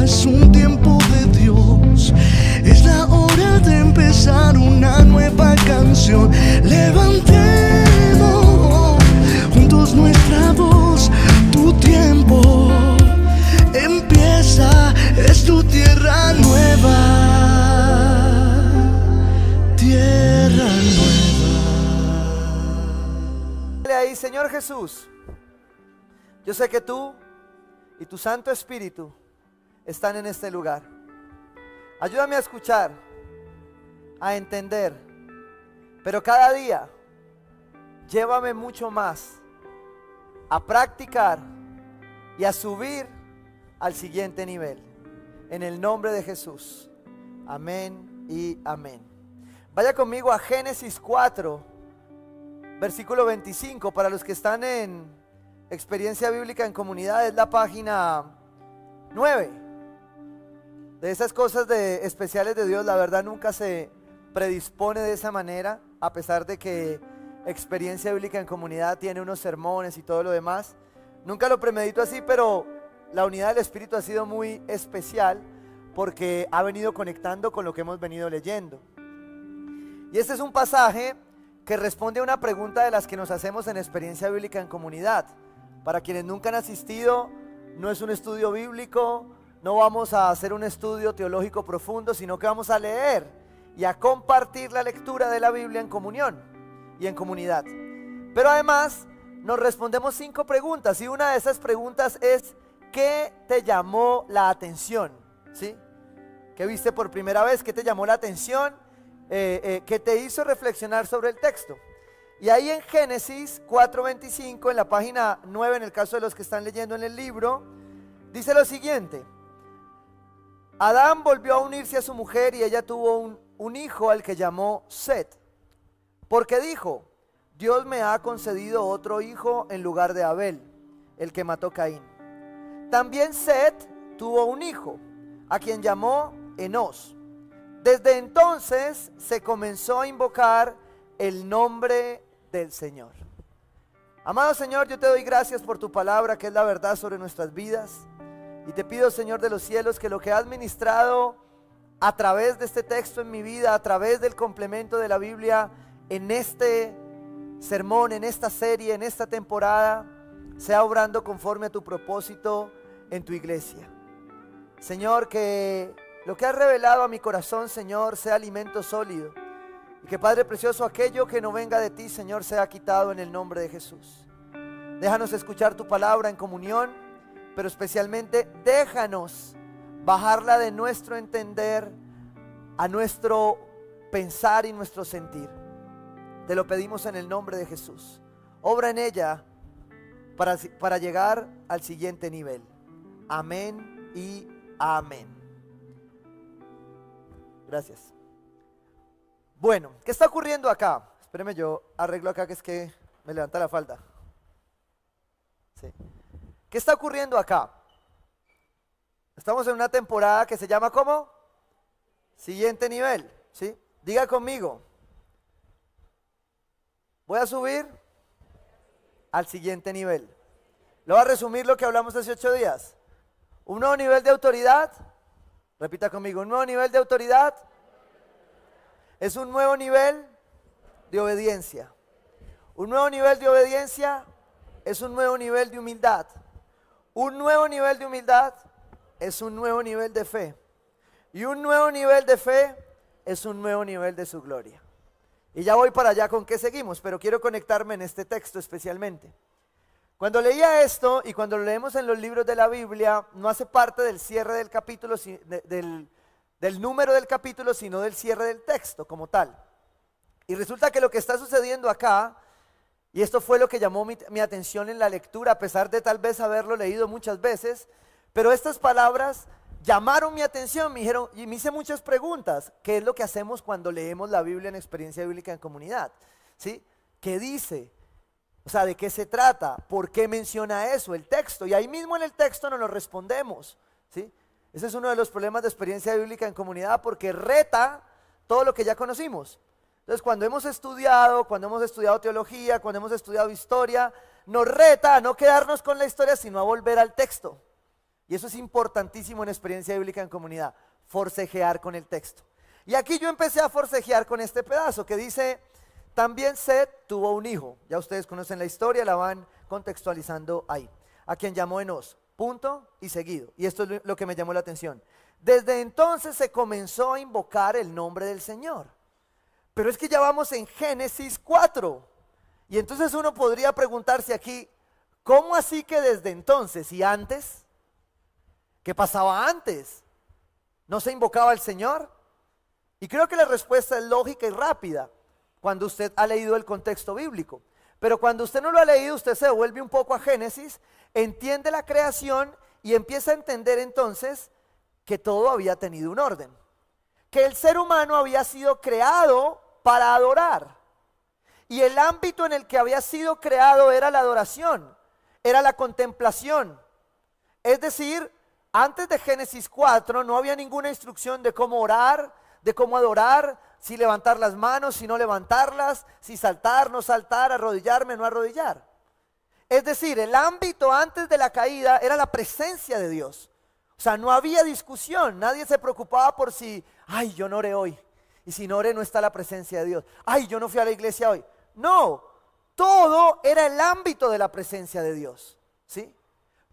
es un tiempo de Dios. Es la hora de empezar una nueva canción. Levantemos juntos nuestra voz. Tu tiempo empieza, es tu tierra nueva. Tierra nueva. Dile ahí: Señor Jesús, yo sé que tú y tu Santo Espíritu están en este lugar. Ayúdame a escuchar, a entender, pero cada día llévame mucho más a practicar y a subir al siguiente nivel. En el nombre de Jesús. Amén y amén. Vaya conmigo a Génesis 4, versículo 25. Para los que están en Experiencia Bíblica en Comunidad, es la página 9. De esas cosas especiales de Dios, la verdad nunca se predispone de esa manera, a pesar de que Experiencia Bíblica en Comunidad tiene unos sermones y todo lo demás. Nunca lo premedito así, pero la unidad del Espíritu ha sido muy especial porque ha venido conectando con lo que hemos venido leyendo. Y este es un pasaje que responde a una pregunta de las que nos hacemos en Experiencia Bíblica en Comunidad. Para quienes nunca han asistido, no es un estudio bíblico, no vamos a hacer un estudio teológico profundo, sino que vamos a leer y a compartir la lectura de la Biblia en comunión y en comunidad. Pero además nos respondemos 5 preguntas, y una de esas preguntas es: ¿qué te llamó la atención? ¿Sí? ¿Qué viste por primera vez? ¿Qué te llamó la atención? ¿Qué te hizo reflexionar sobre el texto? Y ahí en Génesis 4:25, en la página 9, en el caso de los que están leyendo en el libro, dice lo siguiente: Adán volvió a unirse a su mujer y ella tuvo un hijo al que llamó Set, porque dijo: Dios me ha concedido otro hijo en lugar de Abel, el que mató Caín. También Set tuvo un hijo, a quien llamó Enós. Desde entonces se comenzó a invocar el nombre del Señor. Amado Señor, yo te doy gracias por tu palabra, que es la verdad sobre nuestras vidas. Y te pido, Señor de los cielos, que lo que has ministrado a través de este texto en mi vida, a través del complemento de la Biblia, en este sermón, en esta serie, en esta temporada, sea obrando conforme a tu propósito en tu iglesia. Señor, que lo que has revelado a mi corazón, Señor, sea alimento sólido. Y que, Padre precioso, aquello que no venga de ti, Señor, sea quitado en el nombre de Jesús. Déjanos escuchar tu palabra en comunión, pero especialmente déjanos bajarla de nuestro entender a nuestro pensar y nuestro sentir. Te lo pedimos en el nombre de Jesús. Obra en ella para llegar al siguiente nivel. Amén y amén. Gracias. Bueno, ¿qué está ocurriendo acá? Espéreme, yo arreglo acá, que es que me levanta la falda. Sí. ¿Qué está ocurriendo acá? Estamos en una temporada que se llama ¿cómo? Siguiente nivel, ¿sí? Diga conmigo: voy a subir al siguiente nivel. Le voy a resumir lo que hablamos hace 8 días. Un nuevo nivel de autoridad. Repita conmigo: un nuevo nivel de autoridad es un nuevo nivel de obediencia. Un nuevo nivel de obediencia es un nuevo nivel de humildad. Un nuevo nivel de humildad es un nuevo nivel de fe. Y un nuevo nivel de fe es un nuevo nivel de su gloria. Y ya voy para allá con qué seguimos, pero quiero conectarme en este texto especialmente. Cuando leía esto, y cuando lo leemos en los libros de la Biblia, no hace parte del cierre del capítulo, del número del capítulo, sino del cierre del texto como tal. Y resulta que lo que está sucediendo acá, y esto fue lo que llamó mi atención en la lectura, a pesar de tal vez haberlo leído muchas veces, pero estas palabras llamaron mi atención, me dijeron, y me hice muchas preguntas. ¿Qué es lo que hacemos cuando leemos la Biblia en Experiencia Bíblica en Comunidad? ¿Sí? ¿Qué dice? O sea, ¿de qué se trata? ¿Por qué menciona eso el texto? Y ahí mismo en el texto nos lo respondemos, ¿sí? Ese es uno de los problemas de Experiencia Bíblica en Comunidad, porque reta todo lo que ya conocimos. Entonces, cuando hemos estudiado teología, cuando hemos estudiado historia, nos reta a no quedarnos con la historia, sino a volver al texto. Y eso es importantísimo en experiencia bíblica en comunidad, forcejear con el texto. Y aquí yo empecé a forcejear con este pedazo que dice, también Set tuvo un hijo. Ya ustedes conocen la historia, la van contextualizando ahí. A quien llamó Enos, punto y seguido. Y esto es lo que me llamó la atención. Desde entonces se comenzó a invocar el nombre del Señor. Pero es que ya vamos en Génesis 4. Y entonces uno podría preguntarse aquí, ¿cómo así que desde entonces y antes? ¿Qué pasaba antes? ¿No se invocaba al Señor? Y creo que la respuesta es lógica y rápida cuando usted ha leído el contexto bíblico. Pero cuando usted no lo ha leído, usted se devuelve un poco a Génesis, entiende la creación y empieza a entender entonces que todo había tenido un orden. Que el ser humano había sido creado para adorar. Y el ámbito en el que había sido creado era la adoración, era la contemplación. Es decir, antes de Génesis 4 no había ninguna instrucción de cómo orar, de cómo adorar, si levantar las manos, si no levantarlas, si saltar, no saltar, arrodillarme, no arrodillar. Es decir, el ámbito antes de la caída era la presencia de Dios. O sea, no había discusión, nadie se preocupaba por si, ay, yo no oré hoy, y si no oré no está la presencia de Dios. Ay, yo no fui a la iglesia hoy. No, todo era el ámbito de la presencia de Dios, ¿sí?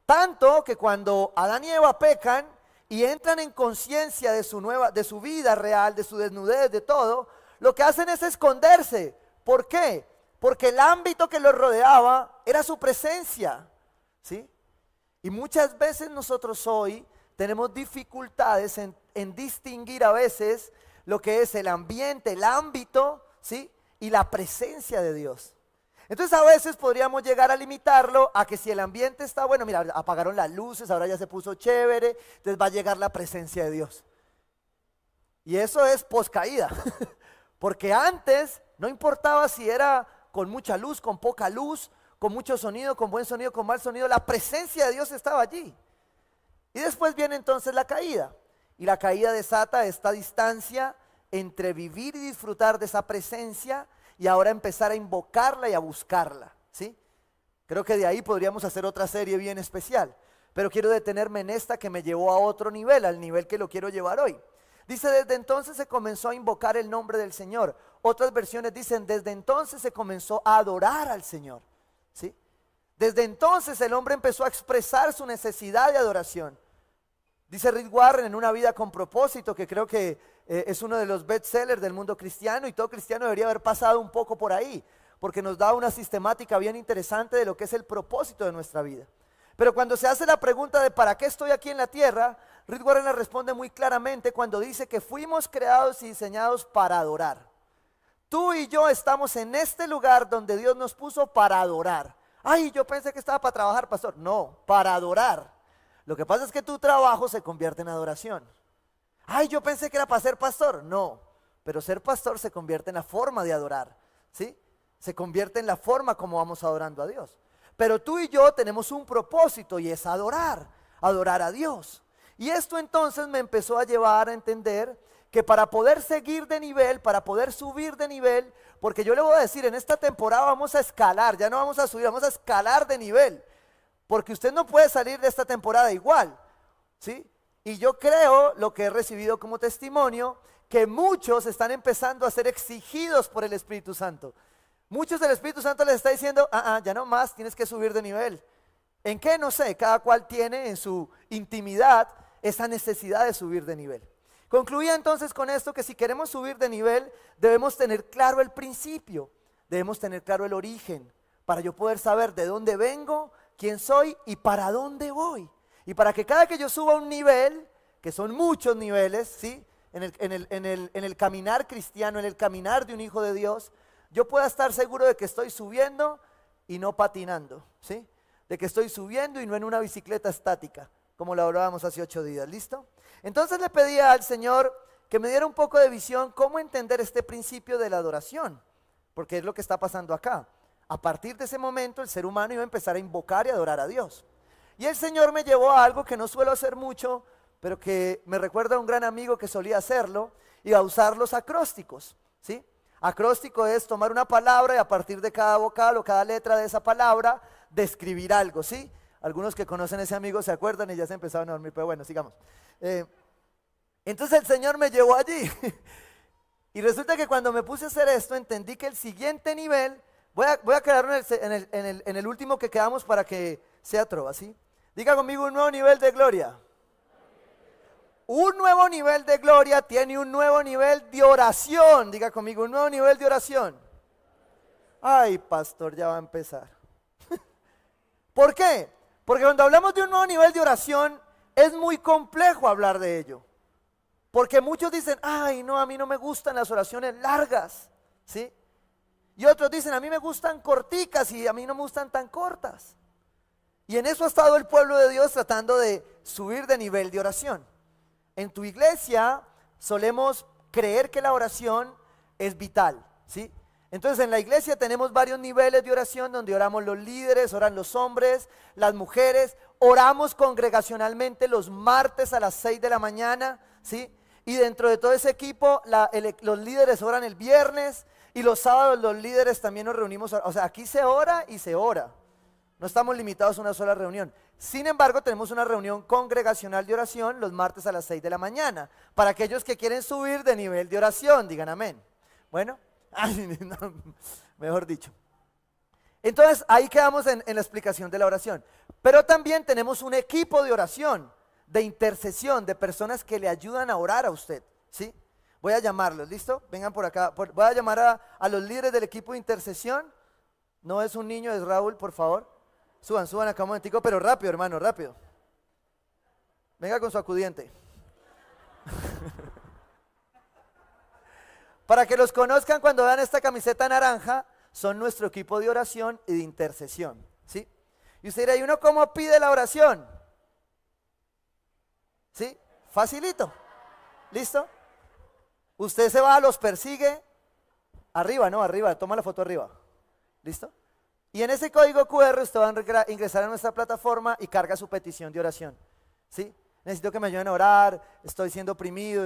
Tanto que cuando Adán y Eva pecan y entran en conciencia de su vida real, de su desnudez, de todo, lo que hacen es esconderse. ¿Por qué? Porque el ámbito que los rodeaba era su presencia, ¿sí? Y muchas veces nosotros hoy tenemos dificultades en distinguir a veces lo que es el ambiente, el ámbito, ¿sí? Y la presencia de Dios. Entonces a veces podríamos llegar a limitarlo a que si el ambiente está bueno, mira, apagaron las luces, ahora ya se puso chévere, entonces va a llegar la presencia de Dios. Y eso es poscaída, porque antes no importaba si era con mucha luz, con poca luz, con mucho sonido, con buen sonido, con mal sonido, la presencia de Dios estaba allí. Y después viene entonces la caída, y la caída desata esta distancia entre vivir y disfrutar de esa presencia y ahora empezar a invocarla y a buscarla, ¿sí? Creo que de ahí podríamos hacer otra serie bien especial, pero quiero detenerme en esta que me llevó a otro nivel, al nivel que lo quiero llevar hoy. Dice, desde entonces se comenzó a invocar el nombre del Señor. Otras versiones dicen, desde entonces se comenzó a adorar al Señor, ¿sí? Desde entonces el hombre empezó a expresar su necesidad de adoración. Dice Rick Warren en Una vida con propósito, que creo que es uno de los bestsellers del mundo cristiano, y todo cristiano debería haber pasado un poco por ahí, porque nos da una sistemática bien interesante de lo que es el propósito de nuestra vida. Pero cuando se hace la pregunta de ¿para qué estoy aquí en la tierra?, Rick Warren le responde muy claramente cuando dice que fuimos creados y diseñados para adorar. Tú y yo estamos en este lugar donde Dios nos puso para adorar. Ay, yo pensé que estaba para trabajar, pastor. No, para adorar. Lo que pasa es que tu trabajo se convierte en adoración. Ay, yo pensé que era para ser pastor. No, pero ser pastor se convierte en la forma de adorar, ¿sí? Se convierte en la forma como vamos adorando a Dios. Pero tú y yo tenemos un propósito y es adorar a Dios. Y esto entonces me empezó a llevar a entender que para poder seguir de nivel, para poder subir de nivel, porque yo le voy a decir, en esta temporada vamos a escalar, ya no vamos a subir, vamos a escalar de nivel. Porque usted no puede salir de esta temporada igual, ¿sí? Y yo creo, lo que he recibido como testimonio, que muchos están empezando a ser exigidos por el Espíritu Santo. Muchos del Espíritu Santo les está diciendo, ya no más, tienes que subir de nivel. ¿En qué? No sé, cada cual tiene en su intimidad esa necesidad de subir de nivel. Concluía entonces con esto que si queremos subir de nivel, debemos tener claro el principio, debemos tener claro el origen, para yo poder saber de dónde vengo, quién soy y para dónde voy. Y para que cada que yo suba un nivel, que son muchos niveles, ¿sí? En el caminar cristiano, en el caminar de un hijo de Dios, yo pueda estar seguro de que estoy subiendo y no patinando, ¿sí? De que estoy subiendo y no en una bicicleta estática, como lo hablábamos hace 8 días, ¿listo? Entonces le pedía al Señor que me diera un poco de visión cómo entender este principio de la adoración, porque es lo que está pasando acá. A partir de ese momento el ser humano iba a empezar a invocar y adorar a Dios. Y el Señor me llevó a algo que no suelo hacer mucho, pero que me recuerda a un gran amigo que solía hacerlo, y a usar los acrósticos, ¿sí? Acróstico es tomar una palabra y a partir de cada vocal o cada letra de esa palabra, describir algo, ¿sí? Algunos que conocen a ese amigo se acuerdan y ya se empezaron a dormir, pero bueno, sigamos. Entonces el Señor me llevó allí. Y resulta que cuando me puse a hacer esto, entendí que el siguiente nivel, voy a quedarme en el último que quedamos para que sea trova, ¿sí? Diga conmigo, un nuevo nivel de gloria. Un nuevo nivel de gloria tiene un nuevo nivel de oración. Diga conmigo, un nuevo nivel de oración. Ay, pastor, ya va a empezar. ¿Por qué? Porque cuando hablamos de un nuevo nivel de oración, es muy complejo hablar de ello. Porque muchos dicen, ay, no, a mí no me gustan las oraciones largas, ¿sí? Y otros dicen, a mí me gustan corticas y a mí no me gustan tan cortas. Y en eso ha estado el pueblo de Dios tratando de subir de nivel de oración. En tu iglesia solemos creer que la oración es vital, ¿sí? Entonces en la iglesia tenemos varios niveles de oración donde oramos los líderes, oran los hombres, las mujeres, oramos congregacionalmente los martes a las 6 de la mañana, ¿sí? Y dentro de todo ese equipo los líderes oran el viernes y los sábados los líderes también nos reunimos, o sea, aquí se ora y se ora. No estamos limitados a una sola reunión. Sin embargo, tenemos una reunión congregacional de oración los martes a las 6 de la mañana. Para aquellos que quieren subir de nivel de oración, digan amén. Bueno, no, mejor dicho. Entonces, ahí quedamos en la explicación de la oración. Pero también tenemos un equipo de oración, de intercesión, de personas que le ayudan a orar a usted, ¿sí? Voy a llamarlos, ¿listo? Vengan por acá. Voy a llamar a los líderes del equipo de intercesión. No es un niño, es Raúl, por favor. Suban acá un momentico, pero rápido, hermano, rápido. Venga con su acudiente. Para que los conozcan cuando vean esta camiseta naranja, son nuestro equipo de oración y de intercesión, ¿sí? Y usted dirá, ¿y uno cómo pide la oración? ¿Sí? Facilito. ¿Listo? Usted se va, los persigue. Arriba, no, arriba, toma la foto arriba. ¿Listo? Y en ese código QR usted va a ingresar a nuestra plataforma y carga su petición de oración, ¿sí? Necesito que me ayuden a orar, estoy siendo oprimido,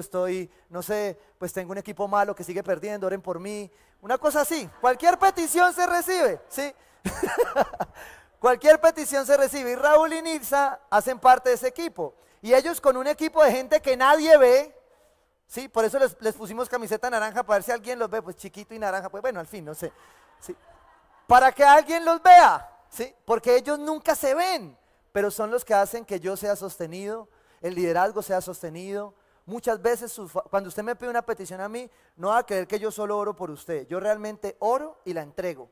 no sé, pues tengo un equipo malo que sigue perdiendo, oren por mí. Una cosa así, cualquier petición se recibe, ¿sí? Cualquier petición se recibe. Y Raúl y Nilsa hacen parte de ese equipo. Y ellos con un equipo de gente que nadie ve, ¿sí? Por eso les pusimos camiseta naranja para ver si alguien los ve, pues chiquito y naranja, pues bueno, al fin, no sé, ¿sí? Para que alguien los vea, ¿sí? Porque ellos nunca se ven, pero son los que hacen que yo sea sostenido, el liderazgo sea sostenido. Muchas veces cuando usted me pide una petición a mí, no va a creer que yo solo oro por usted, yo realmente oro y la entrego,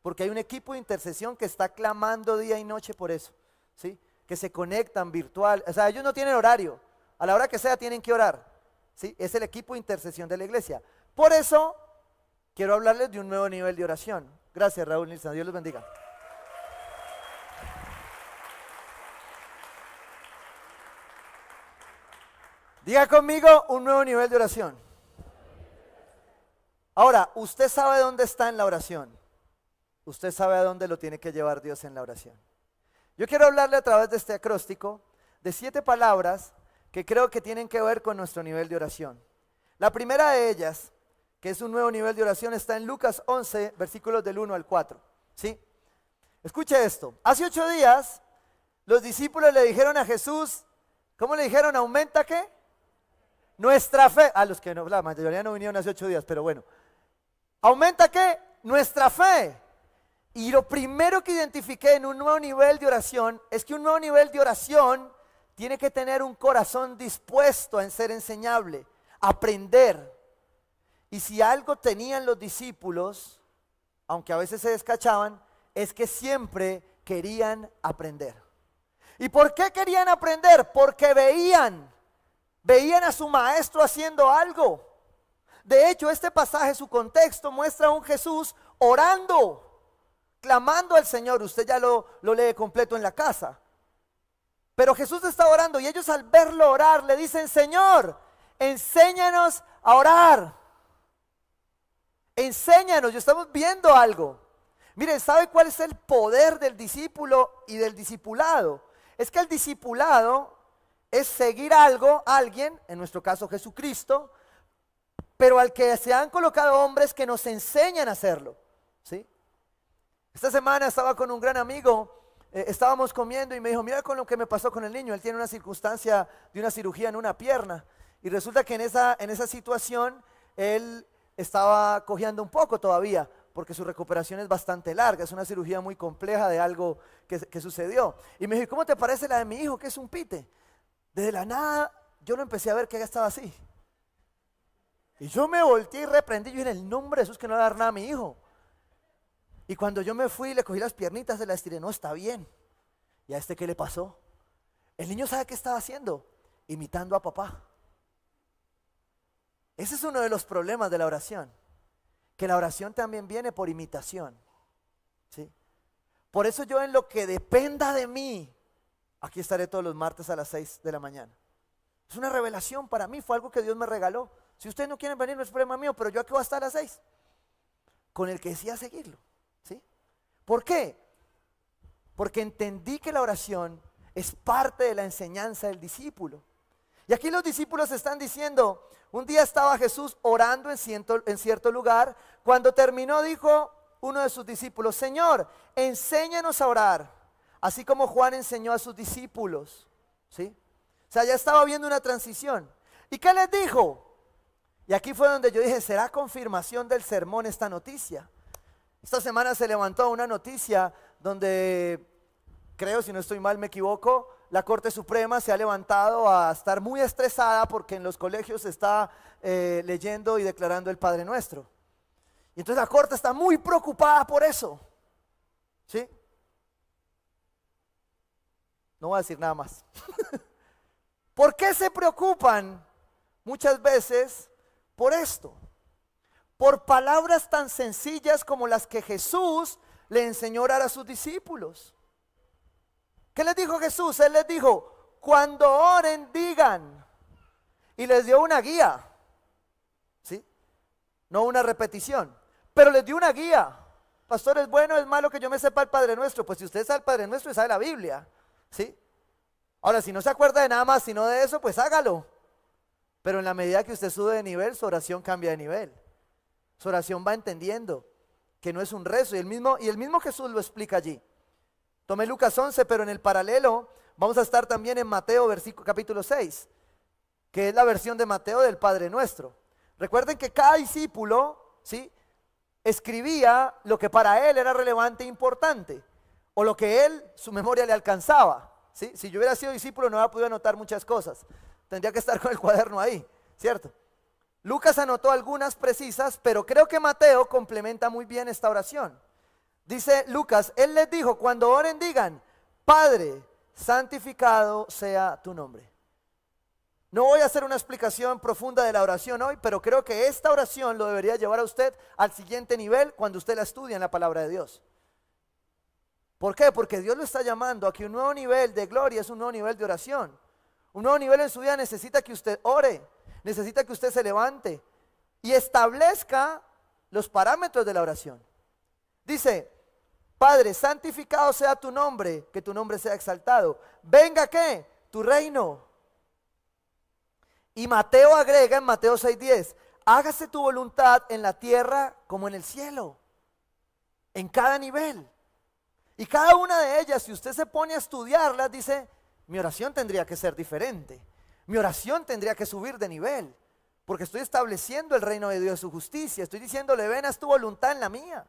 porque hay un equipo de intercesión que está clamando día y noche por eso, ¿sí? Que se conectan virtual, o sea, ellos no tienen horario, a la hora que sea tienen que orar, ¿sí? Es el equipo de intercesión de la iglesia. Por eso quiero hablarles de un nuevo nivel de oración. Gracias, Raúl Nilsson, Dios los bendiga. Diga conmigo, un nuevo nivel de oración. Ahora, usted sabe dónde está en la oración. Usted sabe a dónde lo tiene que llevar Dios en la oración. Yo quiero hablarle a través de este acróstico de 7 palabras que creo que tienen que ver con nuestro nivel de oración. La primera de ellas, que es un nuevo nivel de oración, está en Lucas 11, versículos del 1 al 4, ¿sí? Escuche esto. Hace 8 días, los discípulos le dijeron a Jesús, ¿cómo le dijeron? ¿Aumenta qué? Nuestra fe. A los que no, la mayoría no vinieron hace 8 días, pero bueno. ¿Aumenta qué? Nuestra fe. Y lo primero que identifiqué en un nuevo nivel de oración es que un nuevo nivel de oración tiene que tener un corazón dispuesto a ser enseñable, aprender. Y si algo tenían los discípulos, aunque a veces se descachaban, es que siempre querían aprender. ¿Y por qué querían aprender? Porque veían a su maestro haciendo algo. De hecho, este pasaje, su contexto, muestra a un Jesús orando, clamando al Señor. Usted ya lo lee completo en la casa. Pero Jesús está orando y ellos al verlo orar le dicen, Señor, enséñanos a orar. Enséñanos, yo estamos viendo algo. Miren, ¿sabe cuál es el poder del discípulo y del discipulado? Es que el discipulado es seguir algo, a alguien, en nuestro caso Jesucristo, pero al que se han colocado hombres que nos enseñan a hacerlo, ¿sí? Esta semana estaba con un gran amigo estábamos comiendo y me dijo, mira con lo que me pasó con el niño, él tiene una circunstancia de una cirugía en una pierna. Y resulta que en esa situación él estaba cojeando un poco todavía, porque su recuperación es bastante larga, es una cirugía muy compleja de algo que sucedió. Y me dijo, ¿cómo te parece la de mi hijo, que es un pite? Desde la nada yo lo empecé a ver que ella estaba así. Y yo me volteé y reprendí, yo en el nombre de Jesús que no le va a dar nada a mi hijo. Y cuando yo me fui, le cogí las piernitas, se las estiré, no, está bien. ¿Y a este qué le pasó? El niño sabe qué estaba haciendo, imitando a papá. Ese es uno de los problemas de la oración, que la oración también viene por imitación, ¿sí? Por eso yo en lo que dependa de mí, aquí estaré todos los martes a las 6 de la mañana. Es una revelación para mí, fue algo que Dios me regaló. Si ustedes no quieren venir no es problema mío, pero yo aquí voy a estar a las 6, con el que decía seguirlo, ¿sí? ¿Por qué? Porque entendí que la oración es parte de la enseñanza del discípulo. Y aquí los discípulos están diciendo, un día estaba Jesús orando en cierto lugar, cuando terminó dijo uno de sus discípulos, Señor, enséñanos a orar, así como Juan enseñó a sus discípulos, ¿sí? O sea, ya estaba viendo una transición. ¿Y qué les dijo? Y aquí fue donde yo dije, ¿será confirmación del sermón esta noticia? Esta semana se levantó una noticia donde, creo, si no estoy mal, me equivoco, la Corte Suprema se ha levantado a estar muy estresada porque en los colegios se está leyendo y declarando el Padre Nuestro. Y entonces la Corte está muy preocupada por eso, ¿sí? No voy a decir nada más. ¿Por qué se preocupan muchas veces por esto? Por palabras tan sencillas como las que Jesús le enseñó a orar a sus discípulos. ¿Qué les dijo Jesús? Él les dijo, cuando oren digan, y les dio una guía, ¿sí? No una repetición, pero les dio una guía. Pastor, ¿es bueno o es malo que yo me sepa el Padre Nuestro? Pues si usted sabe el Padre Nuestro, sabe la Biblia, ¿sí? Ahora, si no se acuerda de nada más, sino de eso, pues hágalo. Pero en la medida que usted sube de nivel, su oración cambia de nivel. Su oración va entendiendo que no es un rezo, y el mismo Jesús lo explica allí. Tomé Lucas 11, pero en el paralelo vamos a estar también en Mateo capítulo 6, que es la versión de Mateo del Padre Nuestro. Recuerden que cada discípulo, ¿sí?, escribía lo que para él era relevante e importante, o lo que su memoria le alcanzaba, ¿sí? Si yo hubiera sido discípulo no hubiera podido anotar muchas cosas, tendría que estar con el cuaderno ahí, ¿cierto? Lucas anotó algunas precisas, pero creo que Mateo complementa muy bien esta oración. Dice Lucas, él les dijo, cuando oren digan, Padre, santificado sea tu nombre. No voy a hacer una explicación profunda de la oración hoy, pero creo que esta oración lo debería llevar a usted al siguiente nivel cuando usted la estudia en la palabra de Dios. ¿Por qué? Porque Dios lo está llamando a que un nuevo nivel de gloria es un nuevo nivel de oración. Un nuevo nivel en su vida necesita que usted ore, necesita que usted se levante y establezca los parámetros de la oración. Dice, Padre, santificado sea tu nombre, que tu nombre sea exaltado. Venga, ¿qué? Tu reino. Y Mateo agrega en Mateo 6:10, hágase tu voluntad en la tierra como en el cielo, en cada nivel. Y cada una de ellas, si usted se pone a estudiarlas, dice, mi oración tendría que ser diferente. Mi oración tendría que subir de nivel, porque estoy estableciendo el reino de Dios, su justicia. Estoy diciéndole, ven, haz tu voluntad en la mía.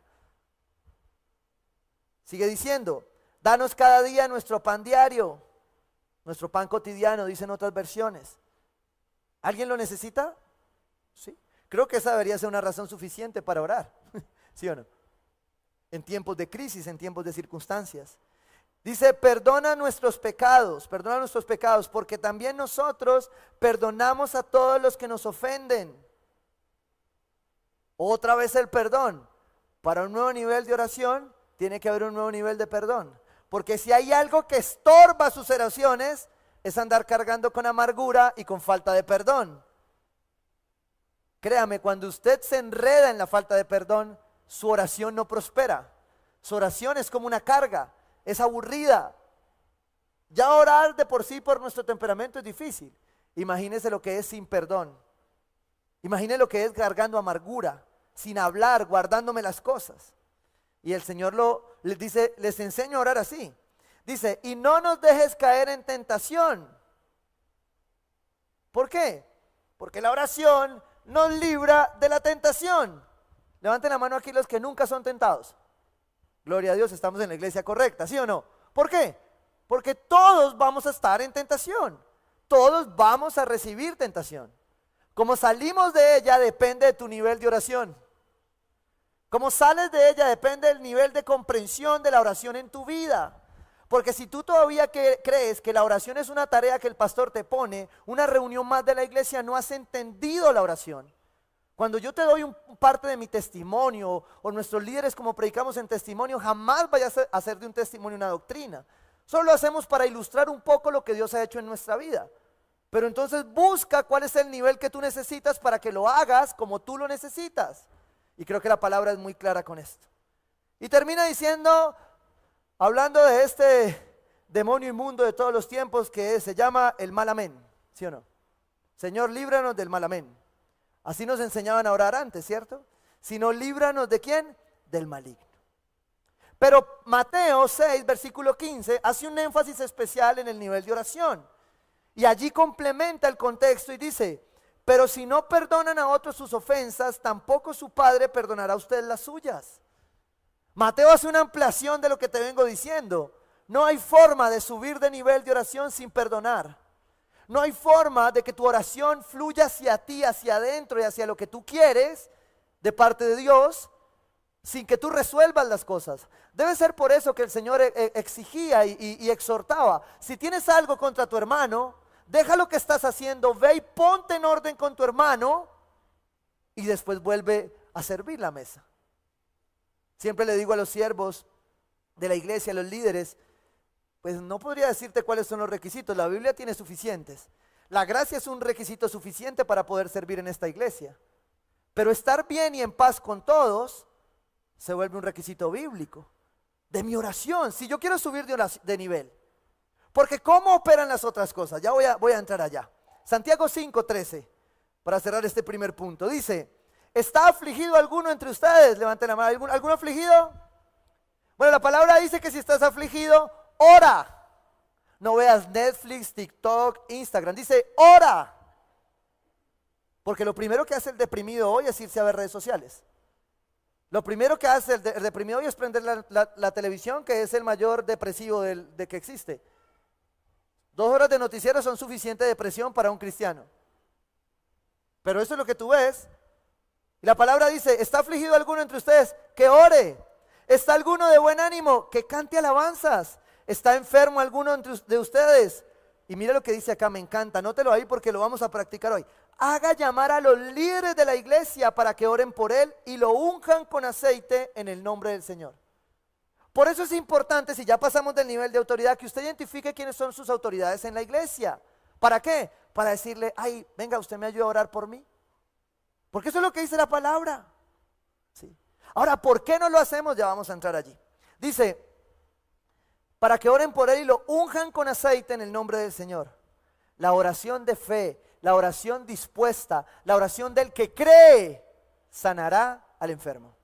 Sigue diciendo, danos cada día nuestro pan diario, nuestro pan cotidiano, dicen otras versiones. ¿Alguien lo necesita? Sí. Creo que esa debería ser una razón suficiente para orar, ¿sí o no? En tiempos de crisis, en tiempos de circunstancias. Dice, perdona nuestros pecados, porque también nosotros perdonamos a todos los que nos ofenden. Otra vez el perdón. Para un nuevo nivel de oración, tiene que haber un nuevo nivel de perdón. Porque si hay algo que estorba sus oraciones, es andar cargando con amargura y con falta de perdón. Créame, cuando usted se enreda en la falta de perdón, su oración no prospera. Su oración es como una carga, es aburrida. Ya orar de por sí por nuestro temperamento es difícil. Imagínese lo que es sin perdón. Imagínese lo que es cargando amargura, sin hablar, guardándome las cosas. Y el Señor les dice, les enseño a orar así. Dice, y no nos dejes caer en tentación. ¿Por qué? Porque la oración nos libra de la tentación. Levanten la mano aquí los que nunca son tentados. Gloria a Dios, estamos en la iglesia correcta, ¿sí o no? ¿Por qué? Porque todos vamos a estar en tentación. Todos vamos a recibir tentación. Como salimos de ella depende de tu nivel de oración. Como sales de ella depende del nivel de comprensión de la oración en tu vida. Porque si tú todavía crees que la oración es una tarea que el pastor te pone, una reunión más de la iglesia, no has entendido la oración. Cuando yo te doy parte de mi testimonio, o nuestros líderes como predicamos en testimonio, jamás vayas a hacer de un testimonio una doctrina. Solo lo hacemos para ilustrar un poco lo que Dios ha hecho en nuestra vida. Pero entonces busca cuál es el nivel que tú necesitas para que lo hagas como tú lo necesitas. Y creo que la palabra es muy clara con esto. Y termina diciendo, hablando de este demonio inmundo de todos los tiempos que se llama el mal amén, ¿sí o no? Señor, líbranos del mal amén. Así nos enseñaban a orar antes, ¿cierto? Sino líbranos ¿de quién? Del maligno. Pero Mateo 6, versículo 15, hace un énfasis especial en el nivel de oración. Y allí complementa el contexto y dice, pero si no perdonan a otros sus ofensas, tampoco su Padre perdonará a ustedes las suyas. Mateo hace una ampliación de lo que te vengo diciendo. No hay forma de subir de nivel de oración sin perdonar. No hay forma de que tu oración fluya hacia ti, hacia adentro y hacia lo que tú quieres de parte de Dios, sin que tú resuelvas las cosas. Debe ser por eso que el Señor exigía y exhortaba. Si tienes algo contra tu hermano, deja lo que estás haciendo, ve y ponte en orden con tu hermano y después vuelve a servir la mesa. Siempre le digo a los siervos de la iglesia, a los líderes, pues no podría decirte cuáles son los requisitos, la Biblia tiene suficientes. La gracia es un requisito suficiente para poder servir en esta iglesia. Pero estar bien y en paz con todos se vuelve un requisito bíblico de mi oración, si yo quiero subir de nivel. Porque ¿cómo operan las otras cosas? Ya voy a entrar allá. Santiago 5:13, para cerrar este primer punto, dice, ¿está afligido alguno entre ustedes? Levanten la mano. ¿Algún afligido? Bueno, la palabra dice que si estás afligido, ora. No veas Netflix, TikTok, Instagram. Dice, ora. Porque lo primero que hace el deprimido hoy es irse a ver redes sociales. Lo primero que hace el deprimido hoy es prender la televisión, que es el mayor depresivo de que existe. 2 horas de noticiero son suficiente depresión para un cristiano. Pero eso es lo que tú ves. Y la palabra dice, ¿está afligido alguno entre ustedes? Que ore. ¿Está alguno de buen ánimo? Que cante alabanzas. ¿Está enfermo alguno de ustedes? Y mira lo que dice acá, me encanta. Anótelo ahí porque lo vamos a practicar hoy. Haga llamar a los líderes de la iglesia para que oren por él y lo unjan con aceite en el nombre del Señor. Por eso es importante, si ya pasamos del nivel de autoridad, que usted identifique quiénes son sus autoridades en la iglesia. ¿Para qué? Para decirle, ay, venga, usted me ayuda a orar por mí. Porque eso es lo que dice la palabra. ¿Sí? Ahora, ¿por qué no lo hacemos? Ya vamos a entrar allí. Dice, para que oren por él y lo unjan con aceite en el nombre del Señor. La oración de fe, la oración dispuesta, la oración del que cree, sanará al enfermo.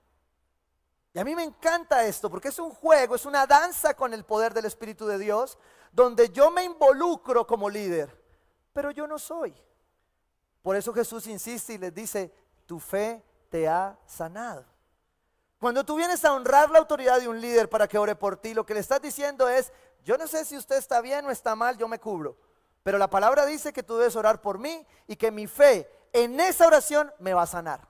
Y a mí me encanta esto porque es un juego, es una danza con el poder del Espíritu de Dios, donde yo me involucro como líder, pero yo no soy. Por eso Jesús insiste y les dice, tu fe te ha sanado. Cuando tú vienes a honrar la autoridad de un líder para que ore por ti, lo que le estás diciendo es, yo no sé si usted está bien o está mal, yo me cubro. Pero la palabra dice que tú debes orar por mí y que mi fe en esa oración me va a sanar.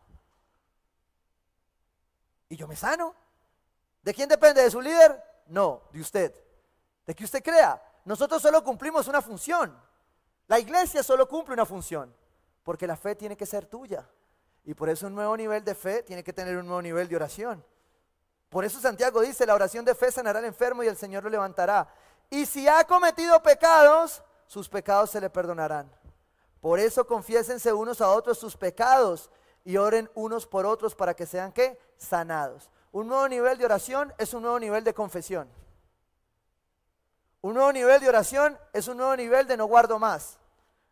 Y yo me sano. ¿De quién depende? ¿De su líder? No, de usted. De que usted crea. Nosotros solo cumplimos una función. La iglesia solo cumple una función. Porque la fe tiene que ser tuya. Y por eso un nuevo nivel de fe tiene que tener un nuevo nivel de oración. Por eso Santiago dice, la oración de fe sanará al enfermo y el Señor lo levantará. Y si ha cometido pecados, sus pecados se le perdonarán. Por eso confiésense unos a otros sus pecados y oren unos por otros para que sean ¿qué? Sanados. Un nuevo nivel de oración es un nuevo nivel de confesión. Un nuevo nivel de oración es un nuevo nivel de no guardo más,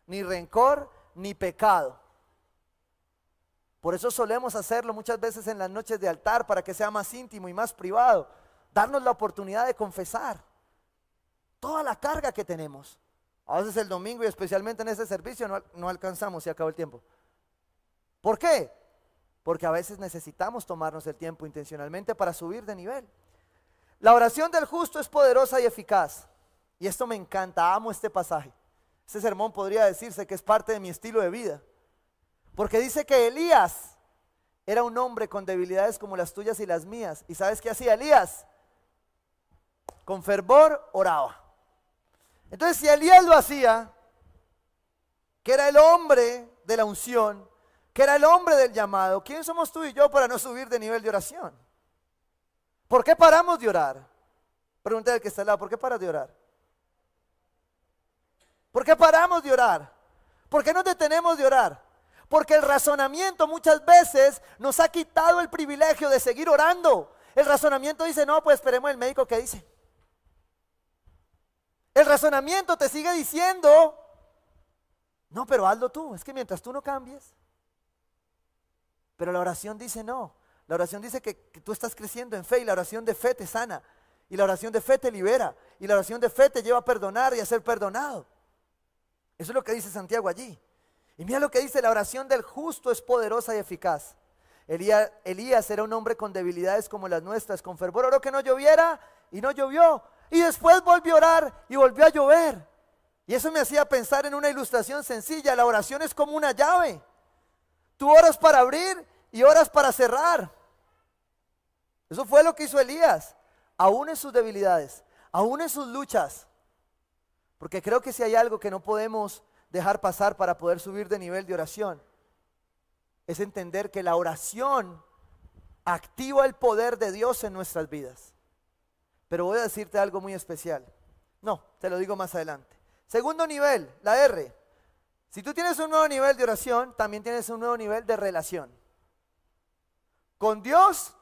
ni rencor, ni pecado. Por eso solemos hacerlo muchas veces en las noches de altar para que sea más íntimo y más privado. Darnos la oportunidad de confesar. toda la carga que tenemos. A veces el domingo y especialmente en este servicio no alcanzamos y acabó el tiempo. ¿Por qué? Porque a veces necesitamos tomarnos el tiempo intencionalmente para subir de nivel. La oración del justo es poderosa y eficaz. Y esto me encanta, amo este pasaje. Este sermón podría decirse que es parte de mi estilo de vida. Porque dice que Elías era un hombre con debilidades como las tuyas y las mías. ¿Y sabes qué hacía Elías? Con fervor oraba. Entonces, si Elías lo hacía, que era el hombre de la unción, que era el hombre del llamado, ¿quién somos tú y yo para no subir de nivel de oración? ¿Por qué paramos de orar? Pregúntale al que está al lado, ¿por qué paras de orar? ¿Por qué paramos de orar? ¿Por qué nos detenemos de orar? Porque el razonamiento muchas veces nos ha quitado el privilegio de seguir orando. El razonamiento dice, no, pues esperemos el médico que dice. El razonamiento te sigue diciendo, no, pero hazlo tú, es que mientras tú no cambies. Pero la oración dice no, la oración dice que tú estás creciendo en fe y la oración de fe te sana. Y la oración de fe te libera y la oración de fe te lleva a perdonar y a ser perdonado. Eso es lo que dice Santiago allí. Y mira lo que dice, la oración del justo es poderosa y eficaz. Elías era un hombre con debilidades como las nuestras, con fervor oró que no lloviera y no llovió. Y después volvió a orar y volvió a llover. Y eso me hacía pensar en una ilustración sencilla, la oración es como una llave. Tú oras para abrir y oras para cerrar. Eso fue lo que hizo Elías, aún en sus debilidades, aún en sus luchas. Porque creo que si hay algo que no podemos dejar pasar para poder subir de nivel de oración, es entender que la oración activa el poder de Dios en nuestras vidas. Pero voy a decirte algo muy especial. No, te lo digo más adelante. Segundo nivel, la R. Si tú tienes un nuevo nivel de oración, también tienes un nuevo nivel de relación. Con Dios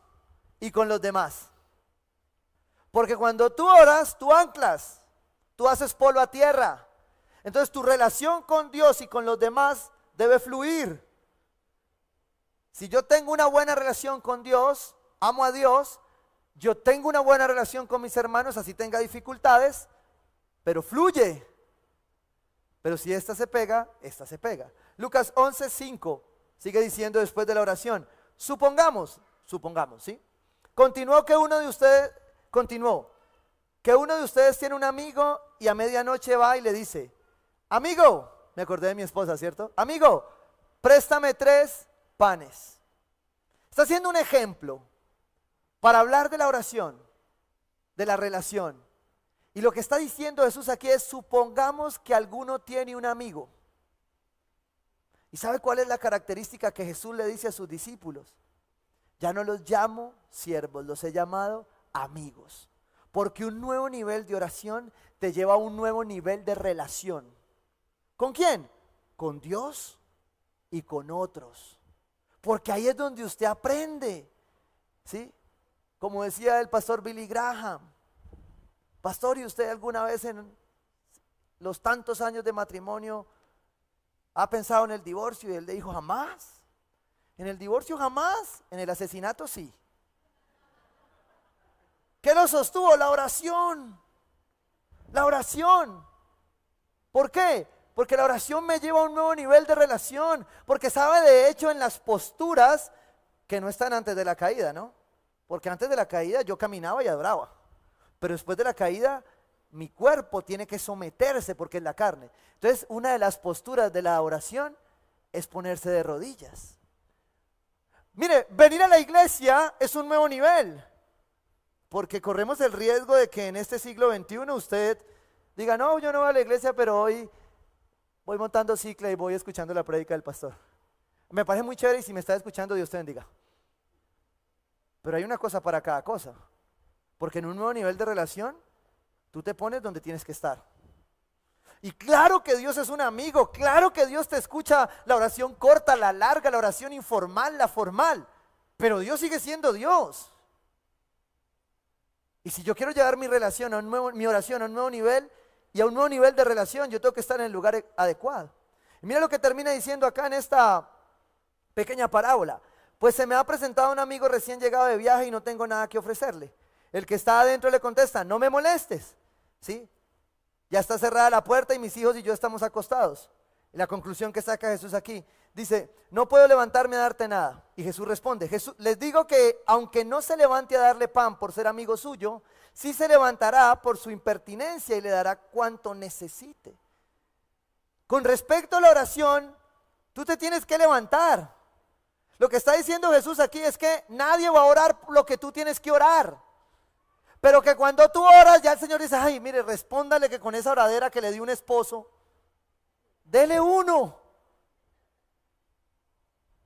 y con los demás. Porque cuando tú oras, tú anclas, tú haces polvo a tierra. Entonces tu relación con Dios y con los demás debe fluir. Si yo tengo una buena relación con Dios, amo a Dios, yo tengo una buena relación con mis hermanos, así tenga dificultades, pero fluye. Pero si esta se pega, esta se pega. Lucas 11:5 sigue diciendo después de la oración, supongamos, ¿sí? Continuó que uno de ustedes tiene un amigo y a medianoche va y le dice, amigo, me acordé de mi esposa, ¿cierto? Amigo, préstame 3 panes. Está haciendo un ejemplo para hablar de la oración, de la relación. Y lo que está diciendo Jesús aquí es, supongamos que alguno tiene un amigo. ¿Y sabe cuál es la característica que Jesús le dice a sus discípulos? Ya no los llamo siervos, los he llamado amigos. Porque un nuevo nivel de oración te lleva a un nuevo nivel de relación. ¿Con quién? Con Dios y con otros. Porque ahí es donde usted aprende, ¿sí? Como decía el pastor Billy Graham, pastor, ¿y usted alguna vez en los tantos años de matrimonio ha pensado en el divorcio? Y él le dijo, jamás. En el divorcio jamás, en el asesinato sí. ¿Qué lo sostuvo? La oración. La oración. ¿Por qué? Porque la oración me lleva a un nuevo nivel de relación. Porque sabe de hecho en las posturas que no están antes de la caída, ¿no? Porque antes de la caída yo caminaba y adoraba. Pero después de la caída mi cuerpo tiene que someterse porque es la carne. Entonces una de las posturas de la oración es ponerse de rodillas. Mire, venir a la iglesia es un nuevo nivel. Porque corremos el riesgo de que en este siglo XXI usted diga, no, yo no voy a la iglesia, pero hoy voy montando cicla y voy escuchando la prédica del pastor. Me parece muy chévere y si me está escuchando, Dios te bendiga. Pero hay una cosa para cada cosa. Porque en un nuevo nivel de relación, tú te pones donde tienes que estar. Y claro que Dios es un amigo, claro que Dios te escucha la oración corta, la larga, la oración informal, la formal. Pero Dios sigue siendo Dios. Y si yo quiero llevar mi oración a un nuevo nivel y a un nuevo nivel de relación, yo tengo que estar en el lugar adecuado. Y mira lo que termina diciendo acá en esta pequeña parábola. Pues se me ha presentado un amigo recién llegado de viaje y no tengo nada que ofrecerle. El que está adentro le contesta, no me molestes, ¿sí? Ya está cerrada la puerta y mis hijos y yo estamos acostados. Y la conclusión que saca Jesús aquí, dice, no puedo levantarme a darte nada. Y Jesús responde, les digo que aunque no se levante a darle pan por ser amigo suyo, sí se levantará por su impertinencia y le dará cuanto necesite. Con respecto a la oración, tú te tienes que levantar. Lo que está diciendo Jesús aquí es que nadie va a orar lo que tú tienes que orar. Pero que cuando tú oras, ya el Señor dice, ay, mire, respóndale que con esa oradera que le dio un esposo, dele uno.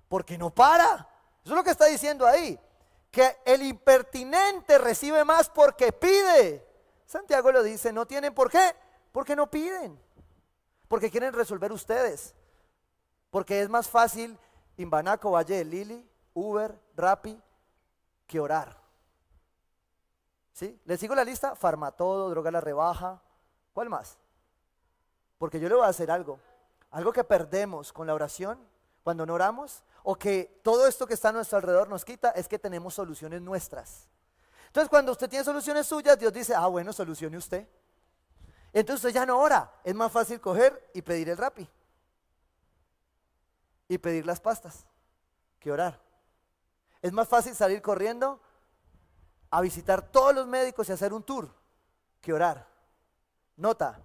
Porque no para. Eso es lo que está diciendo ahí. Que el impertinente recibe más porque pide. Santiago lo dice, no tienen por qué. Porque no piden. Porque quieren resolver ustedes. Porque es más fácil Imbanaco, Valle de Lili, Uber, Rappi, que orar. ¿Sí? ¿Les sigo la lista? Farmatodo, Droga la Rebaja. ¿Cuál más? Porque yo le voy a hacer algo. Algo que perdemos con la oración cuando no oramos, o que todo esto que está a nuestro alrededor nos quita, es que tenemos soluciones nuestras. Entonces cuando usted tiene soluciones suyas, Dios dice, ah bueno, solucione usted. Entonces usted ya no ora. Es más fácil coger y pedir el Rappi. Y pedir las pastas que orar. Es más fácil salir corriendo a visitar todos los médicos y hacer un tour que orar. Nota,